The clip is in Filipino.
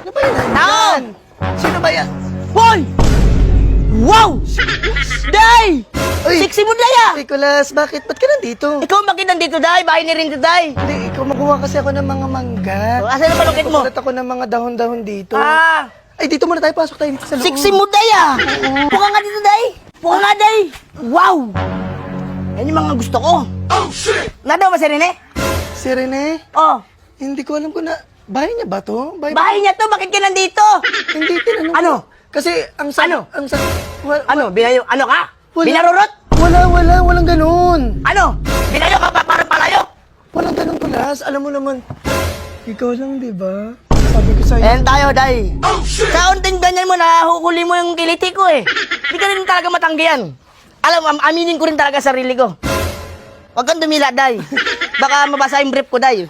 Ano ba yan? Tao! Sino ba yan? Hoy! Wow! Day! Uy! Sexy mo, Day, ah! Nicholas, bakit? Ba't ka nandito? Ikaw bakit nandito, Day? Bahay ni rin to, Day. Hindi, ikaw makuha kasi ako ng mga mangga. Asan na palungkit mo? Nakulat ako ng mga dahon-dahon dito. Ah! Ay, dito muna tayo. Pasok tayo dito sa loob. Sexy mo, Day, ah! Puka nga dito, Day! Puka nga, Day! Wow! Yan yung mga gusto ko. Oh, shit! Nadaw ba si Rene? Si Rene? Oh, Hindi ko alam kung na... Bahay niya ba to? bahay niya to, bakit ka nandito? Hindi, tinanong Ano? ko. Kasi ang sa... Ano? Ang sa... Ano, binayo, ano ka? Wala. Binarurot? Walang ganun. Ano? Binayo ka pa para palayo? Walang ganun, Kulas. Alam mo naman, ikaw lang, di ba? Sabi ko sa'yo. Ayan tayo, Day. Sa unting ganyan mo, nahukuli mo yung kiliti ko eh. Hindi ka rin talaga matanggihan. Alam, aminin ko rin talaga sarili ko. Huwag kang dumila, Day. Baka mabasa yung brief ko, Day.